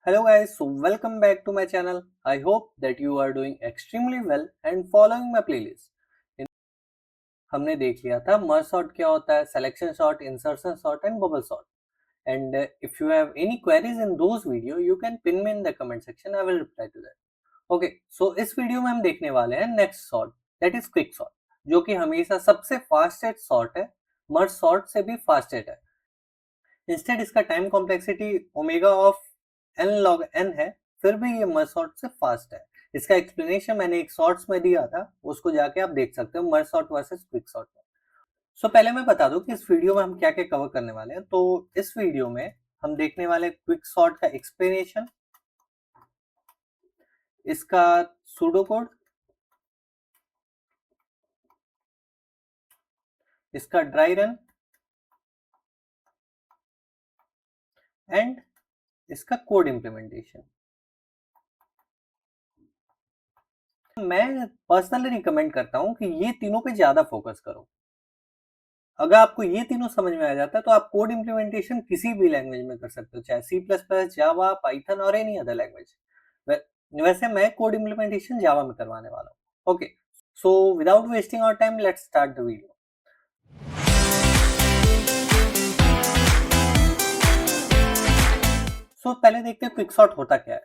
Hello guys, so welcome back to my channel. I hope that you are doing extremely well and following my playlist. हमने देख लिया था merge sort क्या होता है, selection sort, insertion sort and bubble sort. And if you have any queries in those video, you can pin me in the comment section. I will reply to that. Okay, so इस video में हम देखने वाले हैं next sort, that is quick sort, जो कि हमेशा सबसे फास्टेस्ट सॉर्ट है, मर्ज सॉर्ट से भी फास्टेस्ट है. इंस्टेड इसका time complexity omega of n log n है, फिर भी ये मर्ज सॉर्ट से फास्ट है. इसका एक्सप्लेनेशन मैंने एक शॉर्ट्स में दिया था, उसको जाके आप देख सकते हो, merge sort versus quick sort में. सो पहले मैं बता दूं कि इस वीडियो में हम क्या क्या कवर करने वाले हैं. तो इस वीडियो में हम देखने वाले क्विक सॉर्ट का एक्सप्लेनेशन, इसका सूडो कोड, इसका ड्राई रन एंड इसका कोड इंप्लीमेंटेशन. मैं पर्सनली रिकमेंड करता हूं कि ये तीनों पे ज्यादा फोकस करो. अगर आपको ये तीनों समझ में आ जाता है तो आप कोड इंप्लीमेंटेशन किसी भी लैंग्वेज में कर सकते हो, चाहे C plus plus, Java, Python और एनी अदर लैंग्वेज. वैसे मैं कोड इंप्लीमेंटेशन जावा में करवाने वाला हूँ. Okay, so without wasting our time, let's start the video. So पहले देखते हैं क्विक सॉर्ट होता क्या है.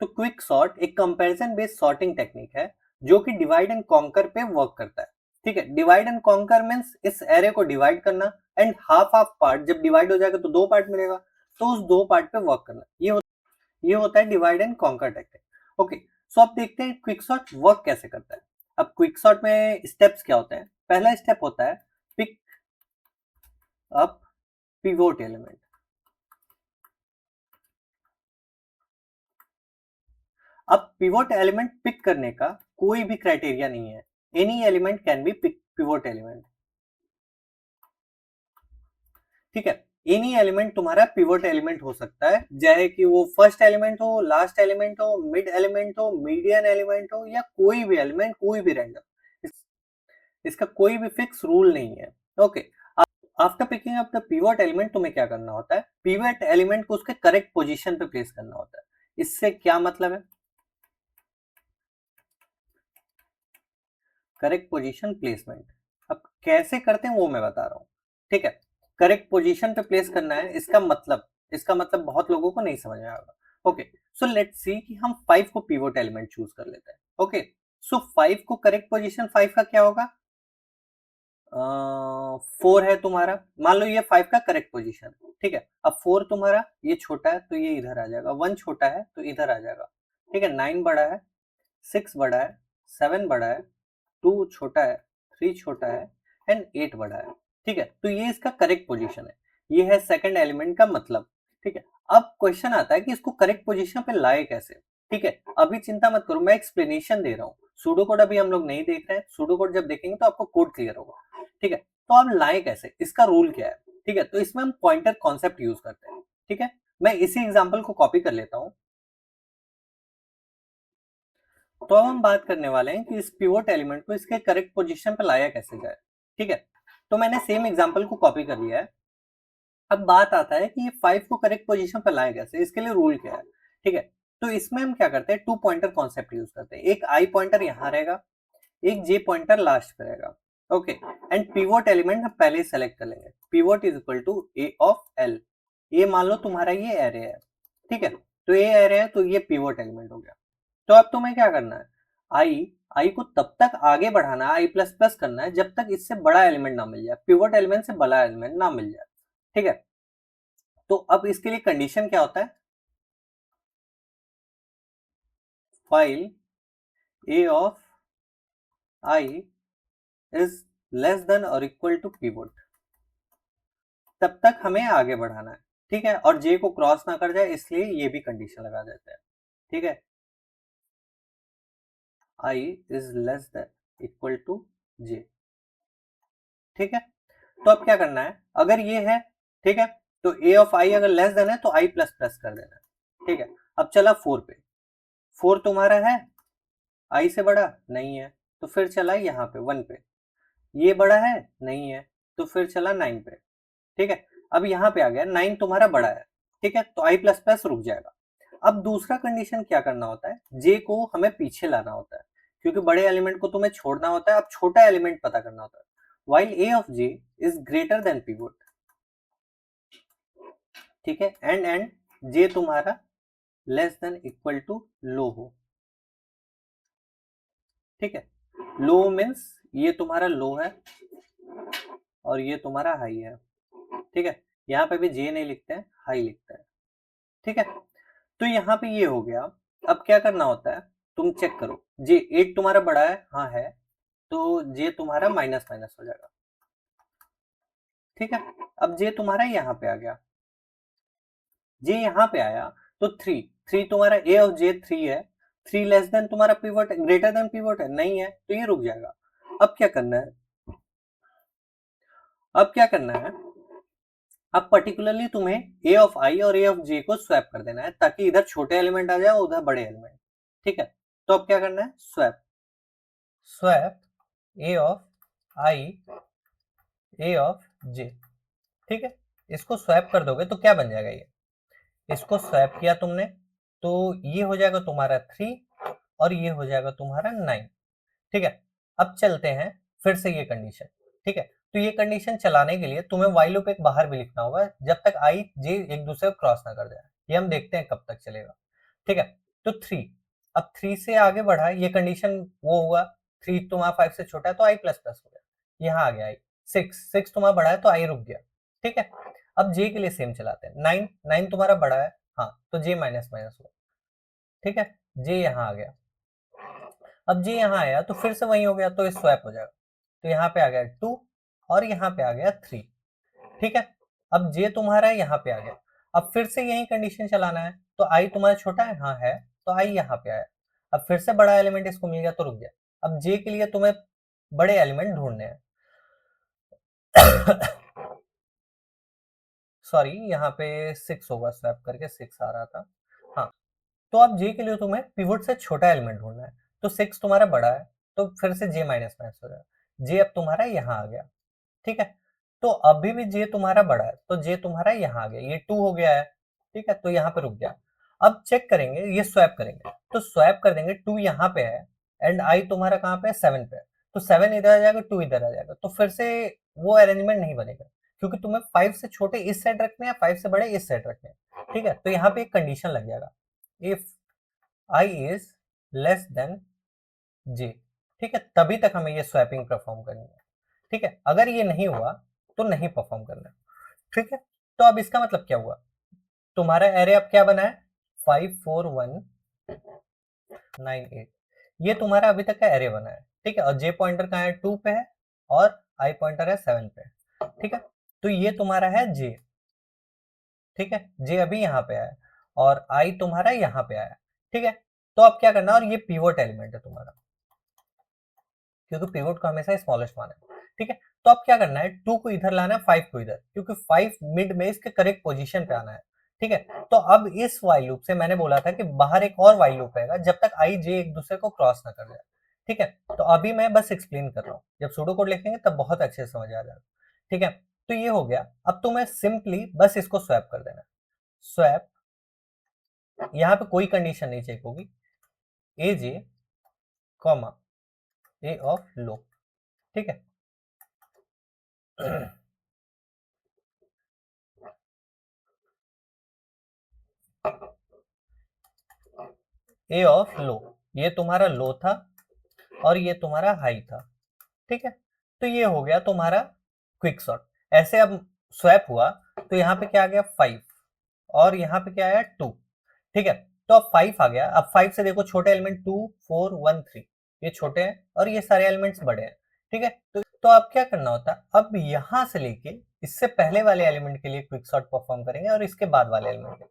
तो क्विक सॉर्ट एक कंपैरिजन बेस्ड सॉर्टिंग टेक्निक है जो कि डिवाइड एंड कॉन्कर पे वर्क करता है. ठीक है, डिवाइड एंड कॉन्कर मींस इस एरे को डिवाइड करना एंड हाफ हाफ पार्ट, जब डिवाइड हो जाएगा तो दो पार्ट मिलेगा, तो उस दो पार्ट पे वर्क करना. ये होता है divide and conquer technique. Okay, so अब देखते हैं क्विक सॉर्ट वर्क कैसे करता है. अब क्विक सॉर्ट में स्टेप्स क्या होते हैं. पहला स्टेप होता है पिक अप पिवोट एलिमेंट. अब पिवोट एलिमेंट पिक करने का कोई भी क्राइटेरिया नहीं है. Any element can be pick pivot element. ठीक है, एनी एलिमेंट तुम्हारा पिवोट एलिमेंट हो सकता है, चाहे कि वो फर्स्ट एलिमेंट हो, लास्ट एलिमेंट हो, मिड एलिमेंट हो, मीडियन एलिमेंट हो, या कोई भी एलिमेंट, कोई भी रैंडम. इसका कोई भी फिक्स रूल नहीं है. Okay, after picking up the pivot element तुम्हें क्या करना होता है, पिवट एलिमेंट को उसके करेक्ट पोजीशन पे प्लेस करना होता है. इससे क्या मतलब है, करेक्ट पोजीशन प्लेसमेंट. अब कैसे करते हैं वो मैं बता रहा हूँ. ठीक है, करेक्ट पोजीशन पे प्लेस करना है, इसका मतलब बहुत लोगों को नहीं समझ में आएगा. ओके, सो लेट्स सी कि हम 5 को पिवट एलिमेंट चूज कर लेते हैं. ओके, सो 5 को करेक्ट पोजीशन 5 का क्या होगा, 4 है तुम्हारा, मान लो ये 5 का करेक्ट पोजीशन. ठीक है, अब 4 तुम्हारा ये छोटा है तो ये इधर आ जाएगा, 1 छोटा है तो इधर आ जाएगा. ठीक है, 9 बड़ा है, 6 बड़ा है, 7 बड़ा है, 2 छोटा है, 3 छोटा है एंड 8 बड़ा है. ठीक है, तो ये इसका करेक्ट पोजीशन है. ये है सेकंड एलिमेंट का मतलब. ठीक है, अब क्वेश्चन आता है कि इसको करेक्ट पोजीशन पे लाए कैसे. ठीक है, अभी चिंता मत करो, मैं एक्सप्लेनेशन दे रहा हूँ. सूडो कोड अभी हम लोग नहीं देख रहे हैं, सूडो कोड जब देखेंगे तो आपको कोड क्लियर होगा. ठीक है, तो अब लाए कैसे, इसका रूल क्या है. ठीक है, तो इसमें हम पॉइंटर कॉन्सेप्ट यूज करते हैं. ठीक है, मैं इसी एग्जाम्पल को कॉपी कर लेता हूँ. तो अब हम बात करने वाले हैं कि इस पिवोट एलिमेंट को इसके करेक्ट पोजीशन पर लाया कैसे जाए. ठीक है, तो मैंने सेम एग्जांपल को कॉपी कर लिया है. अब बात आता है कि ये 5 को करेक्ट पोजीशन पर लाया कैसे, इसके लिए रूल क्या है. ठीक है, तो इसमें हम क्या करते हैं, टू पॉइंटर कॉन्सेप्ट यूज करते हैं. एक आई पॉइंटर यहाँ रहेगा, एक जे पॉइंटर लास्ट पे रहेगा. ओके, एंड पिवोट एलिमेंट हम पहले ही सेलेक्ट कर लेंगे. Pivot is equal to A of L. ये मान लो तुम्हारा ये एरे है. ठीक है, तो ये एरे है तो ये पिवोट एलिमेंट हो गया. तो अब तुम्हें क्या करना है, आई आई को तब तक आगे बढ़ाना है, आई प्लस प्लस करना है जब तक इससे बड़ा एलिमेंट ना मिल जाए, पिवोट एलिमेंट से बड़ा एलिमेंट ना मिल जाए. ठीक है, तो अब इसके लिए कंडीशन क्या होता है, file A of i is less than और इक्वल टू पिवोट, तब तक हमें आगे बढ़ाना है. ठीक है, और जे को क्रॉस ना कर जाए इसलिए ये भी कंडीशन लगा देते हैं. ठीक है, i is less than equal to j. ठीक है, तो अब क्या करना है, अगर ये है, ठीक है, तो ए ऑफ आई अगर लेस देन है तो आई प्लस प्लस कर देना है. ठीक है, अब चला 4 पे. 4 तुम्हारा है, आई से बड़ा नहीं है, तो फिर चला यहाँ पे 1 पे. ये बड़ा है, नहीं है, तो फिर चला 9 पे. ठीक है, अब यहाँ पे आ गया 9 तुम्हारा बड़ा है. ठीक है, तो आई प्लस प्लस रुक जाएगा. अब दूसरा कंडीशन क्या करना होता है, जे को हमें पीछे लाना होता है, क्योंकि बड़े एलिमेंट को तुम्हें छोड़ना होता है, अब छोटा एलिमेंट पता करना होता है। While a of j is greater than pivot, ठीक है, एंड जे तुम्हारा लेस देन इक्वल टू लो हो, ठीक है। लो मीन्स ये तुम्हारा लो है और ये तुम्हारा हाई है, ठीक है। यहाँ पे भी जे नहीं लिखते हैं, हाई लिखते हैं, ठीक है। तो यहाँ पे ये हो गया। अब क्या करना होता है, तुम चेक करो, जे 8 तुम्हारा बड़ा है, हाँ है, तो जे तुम्हारा माइनस माइनस हो जाएगा, ठीक है। अब जे तुम्हारा यहाँ पे आ गया, जे यहाँ पे आया तो 3 3 तुम्हारा ए ऑफ जे 3 है, 3 लेस देन तुम्हारा पिवट, ग्रेटर देन पिवट है, नहीं है तो ये रुक जाएगा। अब क्या करना है, अब क्या करना है, अब पर्टिकुलरली तुम्हें ए ऑफ आई और ए ऑफ जे को स्वैप कर देना है, ताकि इधर छोटे एलिमेंट आ जाए और उधर बड़े एलिमेंट, ठीक है। तो अब क्या करना है, swap swap a of i a of j, ठीक है। इसको स्वैप कर दोगे तो क्या बन जाएगा, ये इसको स्वैप किया तुमने तो ये हो जाएगा तुम्हारा 3 और ये हो जाएगा तुम्हारा 9, ठीक है। अब चलते हैं फिर से ये कंडीशन, ठीक है। तो ये कंडीशन चलाने के लिए तुम्हें व्हाइल लूप एक बाहर भी लिखना होगा, जब तक आई जे एक दूसरे को क्रॉस ना कर जाए, ये हम देखते हैं कब तक चलेगा, ठीक है। तो 3, अब 3 से आगे बढ़ा, ये कंडीशन वो हुआ, 3 तुम्हारा 5 से छोटा है तो आई प्लस प्लस हो गया, यहाँ आ गया आई, 6 तुम्हारा बड़ा है तो आई रुक गया, ठीक है। अब जे के लिए सेम चलाते हैं, 9 तुम्हारा बड़ा है, हाँ, तो जे माइनस माइनस हुआ, ठीक है, जे यहाँ आ गया। अब जे यहाँ आया तो फिर से वही हो गया, तो ये स्वैप हो जाएगा, तो यहाँ पे आ गया 2 और यहाँ पे आ गया 3, ठीक है। अब जे तुम्हारा यहाँ पे आ गया, अब फिर से यही कंडीशन चलाना है, तो आई तुम्हारा छोटा है, हाँ है, तो आई यहाँ पे आया। अब फिर से बड़ा एलिमेंट इसको मिल गया तो रुक गया। अब जे के लिए तुम्हें बड़े एलिमेंट ढूंढने हैं। सॉरी, यहाँ पे 6 होगा, स्वैप करके 6 आ रहा था, हाँ। तो अब जे के लिए तुम्हें पिवट से छोटा एलिमेंट ढूंढना है, तो 6 तुम्हारा बड़ा है, तो फिर से जे माइनस माइनस हो जाएगा, जे अब तुम्हारा यहाँ आ गया, ठीक है। तो अभी भी जे तुम्हारा बड़ा है, तो जे तुम्हारा यहाँ आ गया, ये 2 हो गया है, ठीक है, तो यहाँ पे रुक गया। अब चेक करेंगे, ये स्वैप करेंगे, तो स्वैप कर देंगे, 2 यहाँ पे है एंड आई तुम्हारा कहाँ पे है, 7 पे है, तो 7 इधर आ जाएगा, 2 इधर आ जाएगा, तो फिर से वो अरेंजमेंट नहीं बनेगा, क्योंकि तुम्हें 5 से छोटे इस साइड रखने हैं, 5 से बड़े इस साइड रखने हैं, ठीक है। तो यहाँ पे एक कंडीशन लग जाएगा, if i is less than j, ठीक है, तभी तक हमें ये स्वैपिंग परफॉर्म करनी है, ठीक है। अगर ये नहीं हुआ तो नहीं परफॉर्म करना, ठीक है। तो अब इसका मतलब क्या हुआ, तुम्हारा एरे अब क्या बना है, 5 4 1 9 8, ये तुम्हारा अभी तक का एरे बना है, ठीक है। और जे पॉइंटर कहाँ है, 2 पे है और आई पॉइंटर है 7 पे, ठीक है। तो ये तुम्हारा है जे, ठीक है, जे अभी यहाँ पे आया और आई तुम्हारा यहाँ पे आया, ठीक है। तो अब क्या करना, और ये पिवोट एलिमेंट है तुम्हारा, क्योंकि पिवोट को हमेशा स्मॉलेस्ट माना है, ठीक है। तो अब क्या करना है, 2 को इधर लाना है, 5 को इधर, क्योंकि 5 मिड में इसके करेक्ट पोजीशन पे आना है, ठीक है। तो अब इस वाइल लूप से मैंने बोला था कि बाहर एक और वाइल लूप रहेगा जब तक आई जे एक दूसरे को क्रॉस ना कर जाए, ठीक है। तो अभी मैं बस एक्सप्लेन कर रहा हूँ, जब सूडो कोड लिखेंगे तब बहुत अच्छे से समझ आ जाएगा, ठीक है। तो ये हो गया, अब तुम्हें सिंपली बस इसको स्वैप कर देना है, स्वैप, यहाँ पे कोई कंडीशन नहीं चेक होगी, ए जे कॉमा ए ऑफ लो, ठीक है। ए ऑफ लो, ये तुम्हारा लो था और ये तुम्हारा हाई था, ठीक है। तो ये हो गया तुम्हारा क्विक सॉर्ट। ऐसे अब स्वैप हुआ तो यहाँ पे क्या आ गया, 5 और यहाँ पे क्या आया, 2, ठीक है। तो अब 5 आ गया, अब 5 से देखो छोटे एलिमेंट 2 4 1 3, ये छोटे हैं और ये सारे एलिमेंट्स बड़े हैं, ठीक है। तो अब क्या करना होता है, अब यहाँ से लेके इससे पहले वाले एलिमेंट के लिए क्विक सॉर्ट परफॉर्म करेंगे और इसके बाद वाले एलिमेंट के लिए,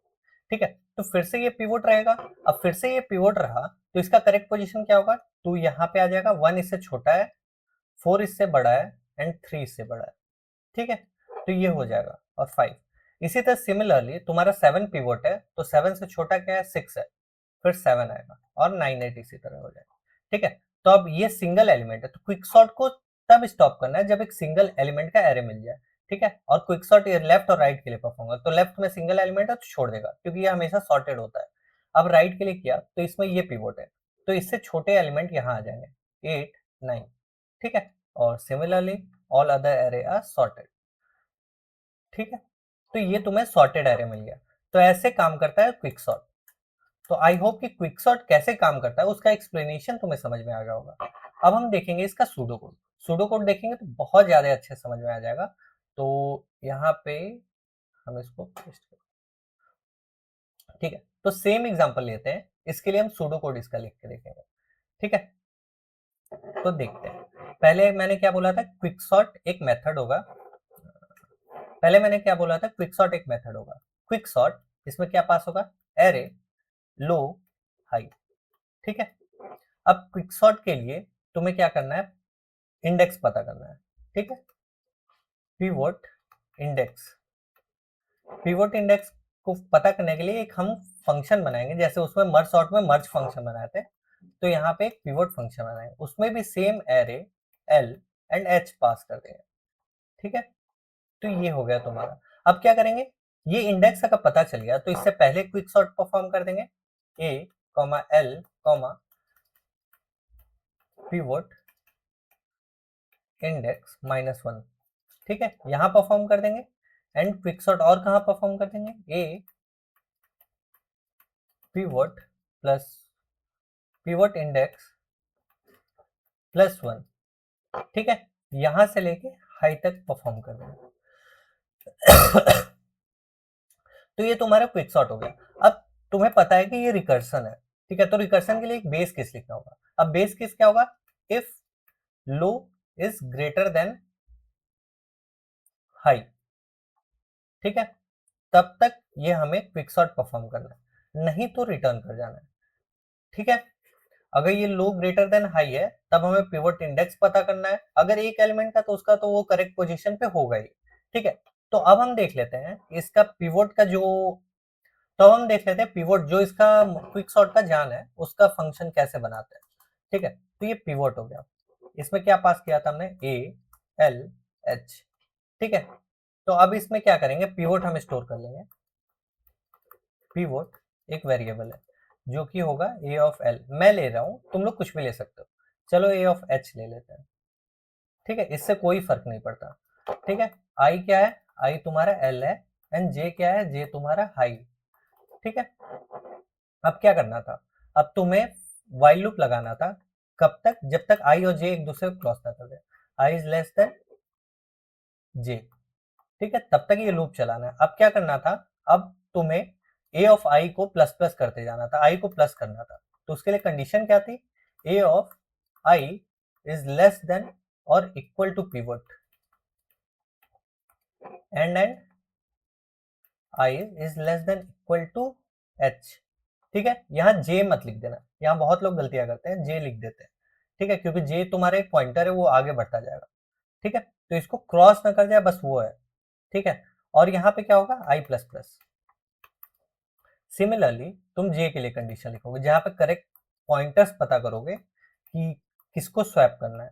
ठीक है। तो फिर से ये पिवोट रहेगा, अब फिर से ये पिवोट रहा तो इसका करेक्ट पोजीशन क्या होगा, 2 यहाँ पे आ जाएगा, 1 इससे छोटा है, 4 इससे बड़ा है एंड 3 इससे बड़ा है, ठीक है। तो ये हो जाएगा और 5, इसी तरह सिमिलरली तुम्हारा 7 पिवोट है, तो 7 से छोटा क्या है, 6 है, फिर 7 आएगा और 9 8 इसी तरह हो जाएगा, ठीक है। तो अब ये सिंगल एलिमेंट है, तो क्विक सॉर्ट को तब स्टॉप करना है जब एक सिंगल एलिमेंट का एरे मिल जाए, ठीक है। और क्विक सॉर्ट ये लेफ्ट और राइट के लिए परफॉर्म होगा, तो लेफ्ट में सिंगल एलिमेंट है तो छोड़ देगा, क्योंकि ये हमेशा सॉर्टेड होता है, अब राइट के लिए किया तो इसमें ये पिवोट है, तो इससे छोटे एलिमेंट यहाँ आ जाएंगे 8 9, ठीक है। और similarly all other array are sorted, ठीक है। तो ये तुम्हें सॉर्टेड एरे मिल गया। तो ऐसे काम करता है क्विक सॉर्ट। तो आई होप कि क्विक सॉर्ट कैसे काम करता है उसका एक्सप्लेनेशन तुम्हें समझ में आ गया होगा। अब हम देखेंगे इसका सूडो कोड। सूडो कोड देखेंगे तो बहुत ज्यादा अच्छे से समझ में आ जाएगा। तो यहाँ पे हम इसको पेस्ट करें, ठीक है। तो सेम एग्जांपल लेते हैं, इसके लिए हम सूडो कोड इसका लिख के देखेंगे, ठीक है। तो देखते हैं, पहले मैंने क्या बोला था, क्विक सॉर्ट एक मेथड होगा। पहले मैंने क्या बोला था, क्विक सॉर्ट एक मेथड होगा। क्विक सॉर्ट, इसमें क्या पास होगा, एरे लो हाई, ठीक है। अब क्विक सॉर्ट के लिए तुम्हें क्या करना है, इंडेक्स पता करना है, ठीक है। पिवोट इंडेक्स, पिवोट इंडेक्स को पता करने के लिए एक हम फंक्शन बनाएंगे, जैसे उसमें मर्ज सॉर्ट में मर्ज फंक्शन बनाए थे, तो यहाँ पे एक पिवोट फंक्शन बनाएंगे, उसमें भी same array l and h pass कर देंगे, ठीक है। तो ये हो गया तुम्हारा। अब क्या करेंगे, ये इंडेक्स अगर पता चल गया तो इससे पहले क्विक सॉर्ट परफॉर्म कर देंगे, a comma l comma pivot index -1, ठीक है। यहां परफॉर्म कर देंगे। एंड क्विक सॉर्ट और कहां परफॉर्म कर देंगे, ए पिवोट प्लस पिवोट इंडेक्स +1, ठीक है। यहां से लेके हाई तक परफॉर्म कर देंगे। तो ये तुम्हारा क्विक सॉर्ट हो गया। अब तुम्हें पता है कि ये रिकर्सन है, ठीक है। तो रिकर्सन के लिए एक बेस केस लिखना होगा। अब बेस केस क्या होगा, if low is greater then high, ठीक है। तब तक ये हमें क्विक सॉर्ट परफॉर्म करना है, नहीं तो रिटर्न कर जाना है, ठीक है। अगर ये लो ग्रेटर देन हाई है तब हमें पिवट इंडेक्स पता करना है, अगर एक एलिमेंट का तो उसका तो वो करेक्ट पोजीशन पे होगा ही, ठीक है। तो अब हम देख लेते हैं इसका पिवोट का जो, तो हम देख लेते हैं पिवोट जो इसका क्विक सॉर्ट का जान है उसका फंक्शन कैसे बनाते हैं, ठीक है। तो ये पिवोट हो गया, इसमें क्या पास किया था हमने, ए एल एच, ठीक है। तो अब इसमें क्या करेंगे, पिवोट हम स्टोर कर लेंगे। पिवोट एक वेरिएबल है जो कि होगा ए ऑफ एल, मैं ले रहा हूं, तुम लोग कुछ भी ले सकते हो, चलो ए ऑफ एच ले लेते हैं, ठीक है। इससे कोई फर्क नहीं पड़ता, ठीक है। आई क्या है, आई तुम्हारा एल है, एंड जे क्या है, जे तुम्हारा हाई, ठीक है। अब क्या करना था, अब तुम्हें वाइल लूप लगाना था, कब तक, जब तक आई और जे एक दूसरे को क्रॉस ना कर दे, आई इज लेस देन जे, ठीक है, तब तक ये लूप चलाना है। अब क्या करना था, अब तुम्हें ए ऑफ आई को प्लस प्लस करते जाना था, आई को प्लस करना था, तो उसके लिए कंडीशन क्या थी, a of i is less than और equal to pivot, and I is less than equal to h, ठीक है। यहाँ जे मत लिख देना, यहाँ बहुत लोग गलतियां करते हैं, जे लिख देते हैं, ठीक है, क्योंकि जे तुम्हारा एक पॉइंटर है, वो आगे बढ़ता जाएगा, ठीक है। तो इसको क्रॉस ना कर जाए, बस वो है, ठीक है। और यहाँ पे क्या होगा, आई प्लस प्लस। सिमिलरली तुम जे के लिए कंडीशन लिखोगे, जहां पे करेक्ट पॉइंटर्स पता करोगे कि किसको स्वैप करना है,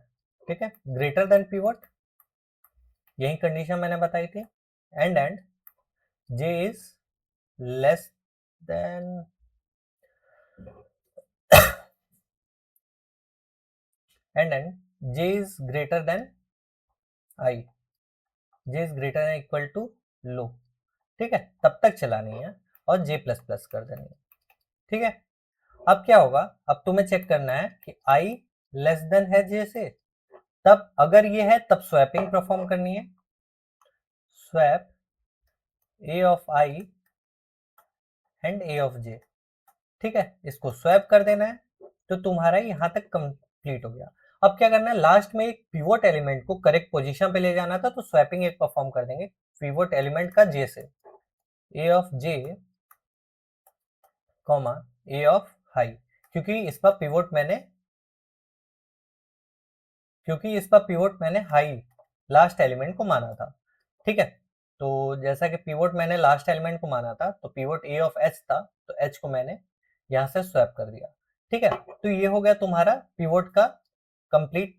ठीक है। ग्रेटर देन पिवट, यही कंडीशन मैंने बताई थी, and j is less than j is greater than i, j is greater than equal to low, ठीक है, तब तक चलानी है और जे प्लस प्लस कर देनी है, ठीक है। अब क्या होगा, अब तुम्हें चेक करना है कि आई लेस देन है जे से, तब अगर ये है तब स्वैपिंग परफॉर्म करनी है, swap a of i and a of j, ठीक है, इसको स्वैप कर देना है, तो तुम्हारा यहां तक कंप्लीट हो गया। अब क्या करना है, लास्ट में एक पिवोट एलिमेंट को करेक्ट पोजीशन पे ले जाना था, तो स्वैपिंग एक परफॉर्म कर देंगे पिवोट एलिमेंट का जे से, a of j comma a of high, क्योंकि इस पर पिवोट मैंने हाई लास्ट एलिमेंट को माना था, ठीक है। तो जैसा कि पिवोट मैंने लास्ट एलिमेंट को माना था, तो पिवोट ए ऑफ एच था, तो एच को मैंने यहां से स्वैप कर दिया, ठीक है। तो ये हो गया तुम्हारा पिवोट का कंप्लीट,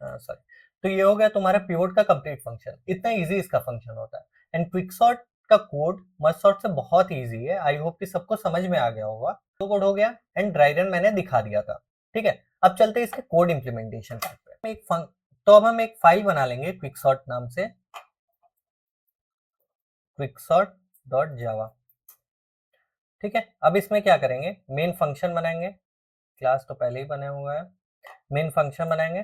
सॉरी, तो ये हो गया तुम्हारा पिवोट का कंप्लीट फंक्शन। इतना इजी इसका फंक्शन होता है। एंड क्विक सॉर्ट का कोड मर्ज सॉर्ट से बहुत इजी है, आई होप कि सबको समझ में आ गया होगा। तो कोड हो गया एंड ड्राई रन मैंने दिखा दिया था, ठीक है। अब चलते हैं इसके कोड इंप्लीमेंटेशन पे। तो अब हम एक फाइल बना लेंगे क्विकसॉर्ट नाम से, quicksort.java, ठीक है। अब इसमें क्या करेंगे, मेन फंक्शन बनाएंगे, क्लास तो पहले ही बना हुआ है। मेन फंक्शन बनाएंगे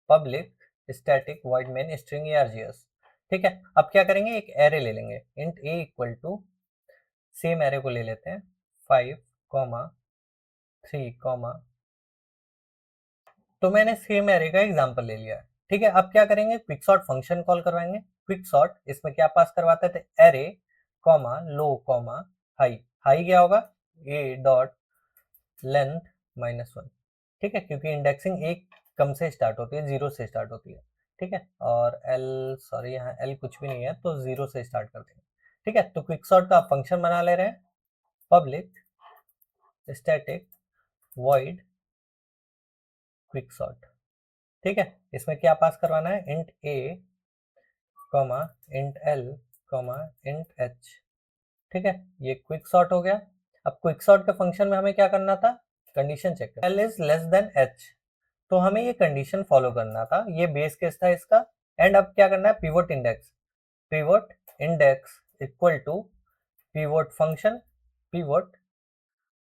public static void main string args, ठीक है। अब क्या करेंगे, एक एरे ले लेंगे int a equal to, same array को ले लेते हैं 5, 3, तो मैंने सेम एरे का एग्जांपल ले लिया है, ठीक है। अब क्या करेंगे, क्विकसॉर्ट फंक्शन कॉल करवाएंगे। क्विकसॉर्ट इसमें क्या पास करवाते थे, एरे लो हाई। हाई क्या होगा, a डॉट लेंथ -1, ठीक है, क्योंकि इंडेक्सिंग एक कम से स्टार्ट होती है, 0 से स्टार्ट होती है, ठीक है। और एल, सॉरी यहाँ एल कुछ भी नहीं है, तो 0 से स्टार्ट करते हैं, ठीक है। तो क्विकसॉर्ट का आप फंक्शन बना ले रहे हैं पब्लिक स्टैटिक वॉइड क्विकसॉर्ट, ठीक है। इसमें क्या पास करवाना है, int a, int l, int h, ठीक है। ये क्विक सॉर्ट हो गया। अब क्विक सॉर्ट के फंक्शन में हमें क्या करना था, कंडीशन चेक कर, l is less then h, तो हमें ये कंडीशन फॉलो करना था, ये बेस केस था इसका। एंड अब क्या करना है, pivot index equal to pivot function pivot,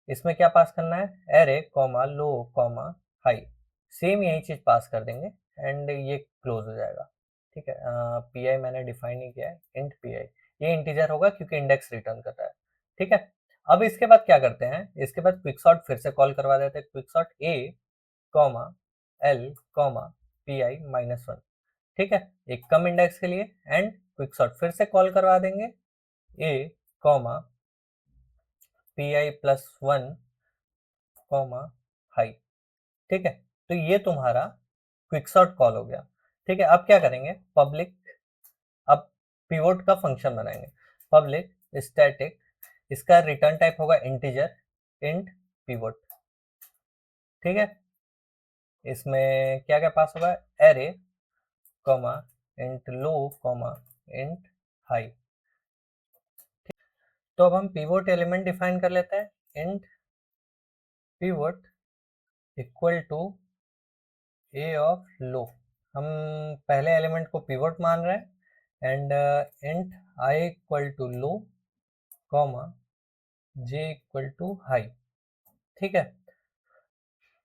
इसमें क्या पास करना है, एरे लो हाई, सेम यही चीज पास कर देंगे एंड ये क्लोज हो जाएगा, ठीक है। पी आई मैंने डिफाइन नहीं किया है, इंट पी आई, ये इंटीजर होगा क्योंकि इंडेक्स रिटर्न कर रहा है, ठीक है। अब इसके बाद क्या करते हैं, इसके बाद क्विकसॉर्ट फिर से कॉल करवा देते हैं, quicksort A L P I -1, ठीक है, एक कम इंडेक्स के लिए। एंड क्विकसॉर्ट फिर से कॉल करवा देंगे ए पी आई +1 हाई, ठीक है। तो ये तुम्हारा क्विकसॉर्ट कॉल हो गया, ठीक है। अब क्या करेंगे, अब पिवोट का फंक्शन बनाएंगे पब्लिक स्टैटिक, इसका रिटर्न टाइप होगा इंटीजर इंट पिवोट, ठीक है। इसमें क्या क्या पास होगा, array int low int high. तो अब हम पिवोट एलिमेंट डिफाइन कर लेते हैं, int pivot equal to A of low, हम पहले एलिमेंट को पिवोट मान रहे हैं। And int I equal to low J equal to high, ठीक है।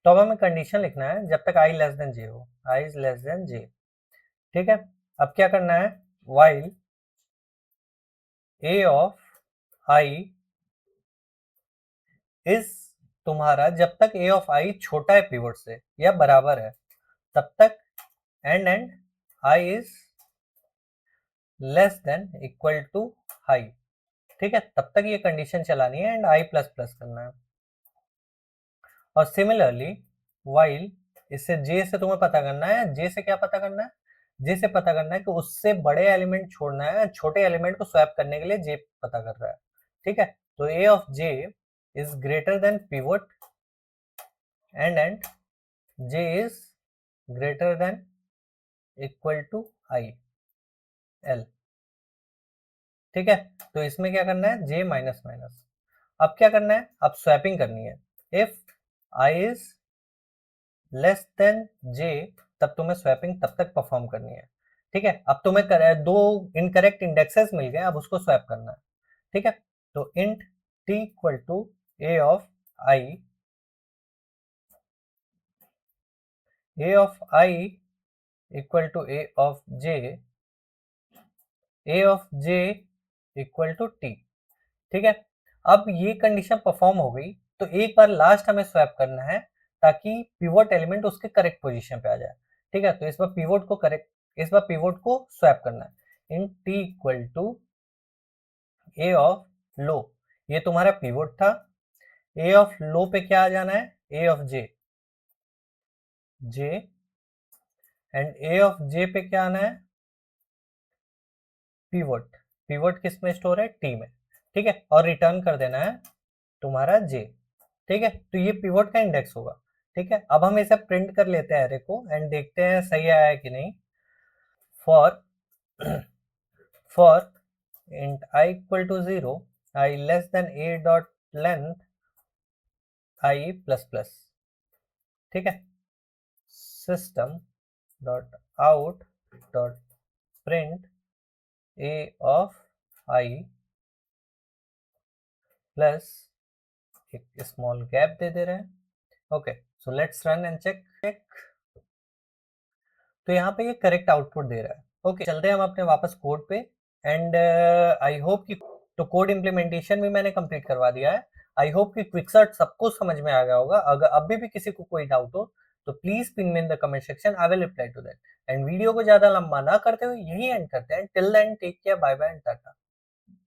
तो अब हमें कंडीशन लिखना है जब तक आई लेस देन जे हो, आई इज लेस देन जे, ठीक है। अब क्या करना है, while a of i is, तुम्हारा जब तक ए ऑफ आई छोटा है पिवोट से या बराबर है तब तक, and I is less than equal to high, ठीक है, तब तक ये कंडीशन चलानी है एंड आई प्लस प्लस करना है। और सिमिलरली वाइल, इससे जे से तुम्हें पता करना है, जे से क्या पता करना है, जे से पता करना है कि उससे बड़े एलिमेंट छोड़ना है, छोटे एलिमेंट को स्वैप करने के लिए जे पता कर रहा है, ठीक है। तो a of j is greater than pivot and j is greater than equal to i l, ठीक है। तो इसमें क्या करना है, जे माइनस माइनस। अब क्या करना है, अब स्वैपिंग करनी है, if i is less than j, तब तुम्हें स्वैपिंग तब तक परफॉर्म करनी है, ठीक है। अब तुम्हें दो इनकरेक्ट इंडेक्सेस मिल गए, अब उसको स्वैप करना है, ठीक है। तो int T equal to A of I equal to A of J equal to T, ठीक है। अब ये कंडीशन परफॉर्म हो गई, तो एक बार लास्ट हमें स्वैप करना है ताकि पिवोट एलिमेंट उसके करेक्ट पोजीशन पे आ जाए, ठीक है। तो इस बार पिवोट को स्वैप करना है, int t equal to A of low, ये तुम्हारा पिवोट था, ए ऑफ लो पे क्या आ जाना है, a of j and a of j पे क्या आना है, पिवोट। पिवोट किस में स्टोर है, टी में, ठीक है। और रिटर्न कर देना है तुम्हारा जे, ठीक है। तो ये पिवोट का इंडेक्स होगा, ठीक है। अब हम इसे प्रिंट कर लेते हैं एरे को एंड देखते हैं सही आया है कि नहीं। For for int I equal to 0, I less than a dot length I plus plus, ठीक है। system dot out dot print a of I plus एक स्मॉल गैप दे रहे हैं। Okay, so let's run and check. तो यहाँ पे ये करेक्ट आउटपुट दे रहा है। ओके, चलते हैं हम अपने वापस कोड पे एंड आई होप कि तो कोड इम्प्लीमेंटेशन भी मैंने कंप्लीट करवा दिया है। आई होप कि क्विकसॉर्ट सबको समझ में आ गया होगा। अगर अभी भी किसी को कोई डाउट हो तो please pin me in the comment section, I will reply to that. And video को ज्यादा लंबा ना करते हुए यही एंड करते हैं। Till then take care, bye bye and Tata.